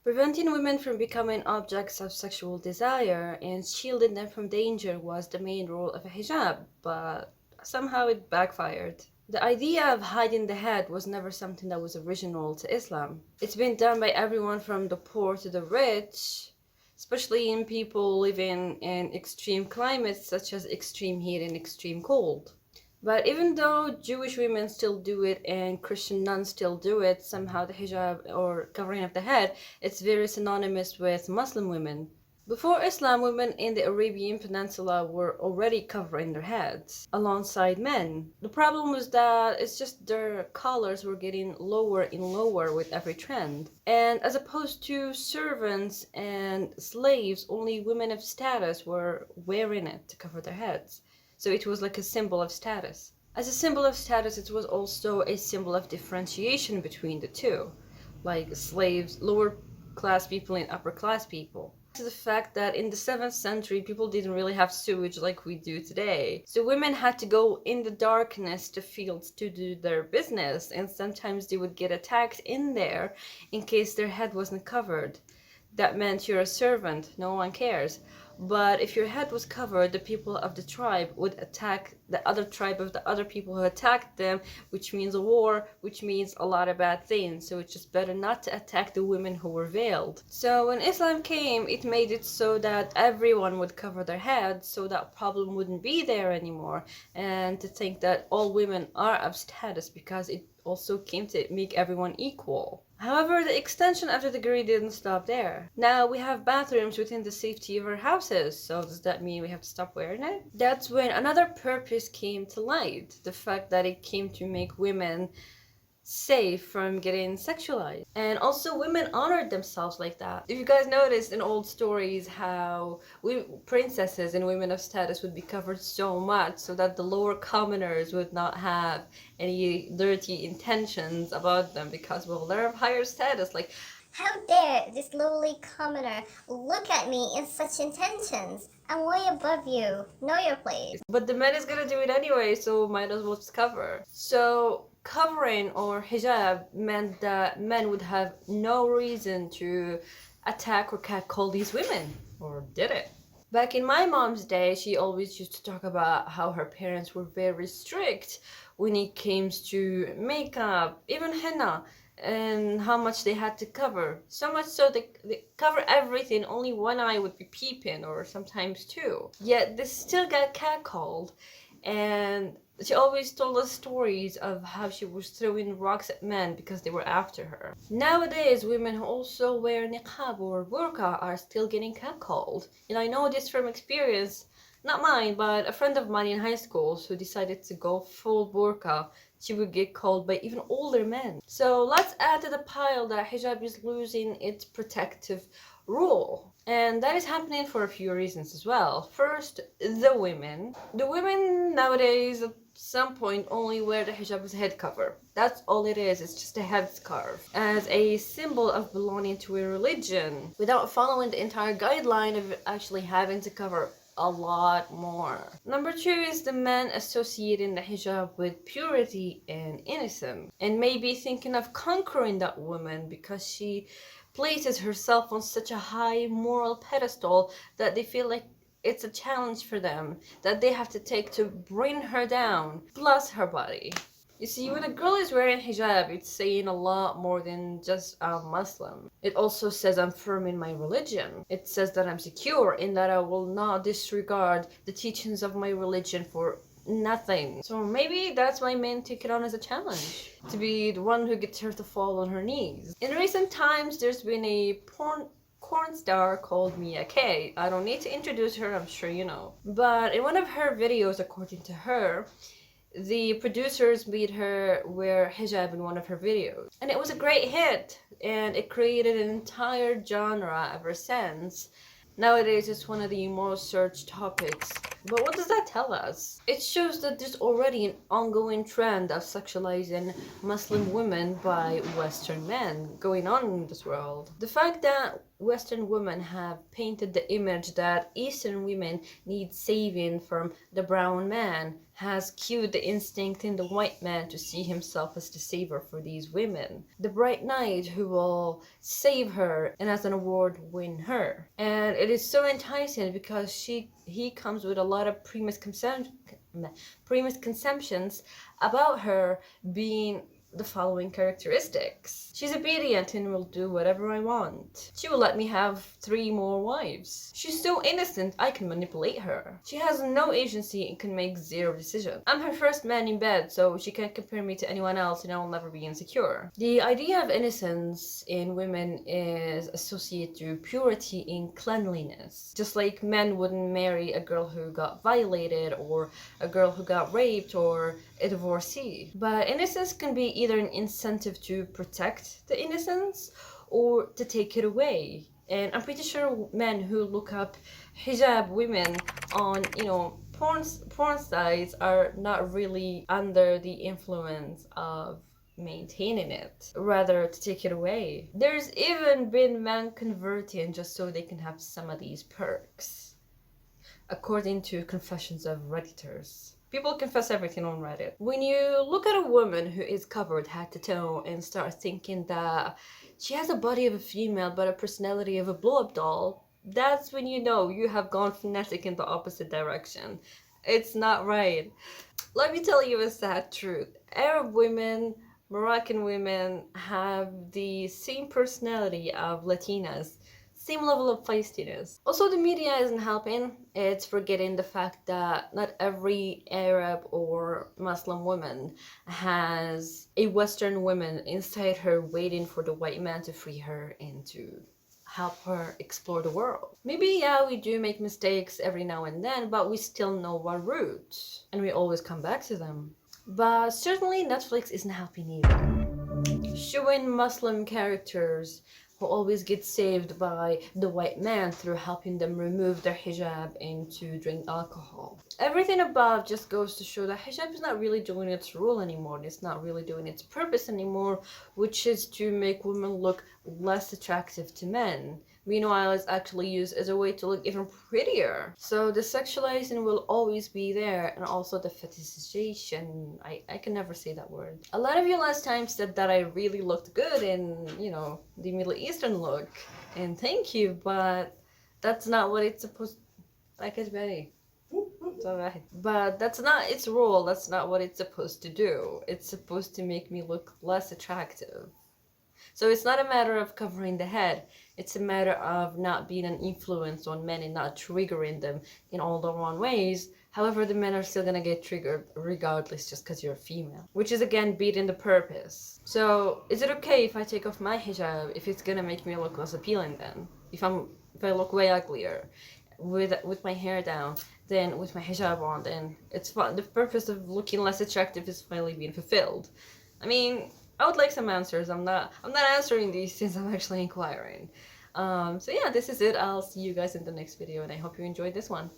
Preventing women from becoming objects of sexual desire and shielding them from danger was the main role of a hijab, but somehow it backfired. The idea of hiding the head was never something that was original to Islam. It's been done by everyone from the poor to the rich, especially in people living in extreme climates such as extreme heat and extreme cold. But even though Jewish women still do it and Christian nuns still do it, somehow the hijab or covering of the head, it's very synonymous with Muslim women. Before Islam, women in the Arabian Peninsula were already covering their heads alongside men. The problem was that it's just their collars were getting lower and lower with every trend. And as opposed to servants and slaves, only women of status were wearing it to cover their heads. So it was like a symbol of status. As a symbol of status, it was also a symbol of differentiation between the two, like slaves, lower class people and upper class people. To the fact that in the 7th century, people didn't really have sewage like we do today. So women had to go in the darkness to fields to do their business, and sometimes they would get attacked in there in case their head wasn't covered. That meant you're a servant, no one cares. But if your head was covered, the people of the tribe would attack the other tribe of the other people who attacked them, which means a war, which means a lot of bad things. So it's just better not to attack the women who were veiled. So when Islam came, it made it so that everyone would cover their heads, so that problem wouldn't be there anymore. And to think that all women are of status, because it also came to make everyone equal. However, the extension of the degree didn't stop there. Now we have bathrooms within the safety of our houses, so does that mean we have to stop wearing it? That's when another purpose came to light, the fact that it came to make women safe from getting sexualized. And also women honored themselves like that. If you guys noticed in old stories how princesses and women of status would be covered so much so that the lower commoners would not have any dirty intentions about them because, well, they're of higher status. Like, How dare this lowly commoner look at me in such intentions? I'm way above you. Know your place. but the man is gonna do it anyway, so might as well just cover. So covering or hijab meant that men would have no reason to attack or catcall these women, or did it? Back in my mom's day, she always used to talk about how her parents were very strict when it came to makeup, even henna, and how much they had to cover. So much so they cover everything, only one eye would be peeping, or sometimes two. Yet they still got catcalled, and she always told us stories of how she was throwing rocks at men because they were after her. Nowadays, women who also wear niqab or burka are still getting catcalled. And I know this from experience, not mine, but a friend of mine in high school who decided to go full burka. She would get called by even older men. So let's add to the pile that hijab is losing its protective role. And that is happening for a few reasons as well. First, the women. The women nowadays at some point only wear the hijab as a head cover. That's all it is, it's just a headscarf. As a symbol of belonging to a religion, without following the entire guideline of actually having to cover a lot more. Number two is the men associating the hijab with purity and innocence, and maybe thinking of conquering that woman because she places herself on such a high moral pedestal that they feel like it's a challenge for them that they have to take to bring her down, plus her body. You see, when a girl is wearing hijab, it's saying a lot more than just I'm Muslim. It also says I'm firm in my religion. It says that I'm secure in that I will not disregard the teachings of my religion for nothing. So maybe that's why men take it on as a challenge, to be the one who gets her to fall on her knees. In recent times, there's been a porn star called Mia K. I don't need to introduce her, I'm sure you know. But in one of her videos, according to her, the producers made her wear hijab in one of her videos. And it was a great hit, and it created an entire genre ever since. Nowadays, it's one of the most searched topics. But what does that tell us? It shows that there's already an ongoing trend of sexualizing Muslim women by Western men going on in this world. The fact that Western women have painted the image that Eastern women need saving from the brown man has cued the instinct in the white man to see himself as the savior for these women. The bright knight who will save her and as an award win her. And it is so enticing because he comes with a lot of premisconceptions about her being the following characteristics. She's obedient and will do whatever I want. She will let me have 3 more wives. She's so innocent I can manipulate her. She has no agency and can make 0 decisions. I'm her first man in bed, so she can't compare me to anyone else and I'll never be insecure. The idea of innocence in women is associated to purity and cleanliness. Just like men wouldn't marry a girl who got violated or a girl who got raped or a divorcee. But innocence can be either an incentive to protect the innocence or to take it away. And I'm pretty sure men who look up hijab women on, porn sites are not really under the influence of maintaining it, rather to take it away. There's even been men converting just so they can have some of these perks, according to confessions of Redditors. People confess everything on Reddit. When you look at a woman who is covered head to toe and start thinking that she has a body of a female but a personality of a blow-up doll, that's when you know you have gone fanatic in the opposite direction. It's not right. Let me tell you a sad truth. Arab women, Moroccan women have the same personality of Latinas, same level of feistiness. Also, the media isn't helping. It's forgetting the fact that not every Arab or Muslim woman has a Western woman inside her waiting for the white man to free her and to help her explore the world. Maybe, yeah, we do make mistakes every now and then, but we still know our roots and we always come back to them. But certainly Netflix isn't helping either. Showing Muslim characters who always get saved by the white man through helping them remove their hijab and to drink alcohol. Everything above just goes to show that hijab is not really doing its role anymore. It's not really doing its purpose anymore, which is to make women look less attractive to men. Meanwhile, it's actually used as a way to look even prettier. So the sexualizing will always be there, and also the fetishization. I can never say that word. A lot of you last time said that I really looked good in, the Middle Eastern look. And thank you, but that's not what it's supposed to... Like it's very... It's alright. But that's not its role. That's not what it's supposed to do. It's supposed to make me look less attractive. So it's not a matter of covering the head. It's a matter of not being an influence on men and not triggering them in all the wrong ways. However, the men are still gonna get triggered regardless just because you're a female. Which is again beating the purpose. So is it okay if I take off my hijab if it's gonna make me look less appealing then? If I look way uglier with my hair down than with my hijab on, then it's fine. The purpose of looking less attractive is finally being fulfilled. I mean, I would like some answers. I'm not answering these since I'm actually inquiring. So yeah, this is it. I'll see you guys in the next video and I hope you enjoyed this one.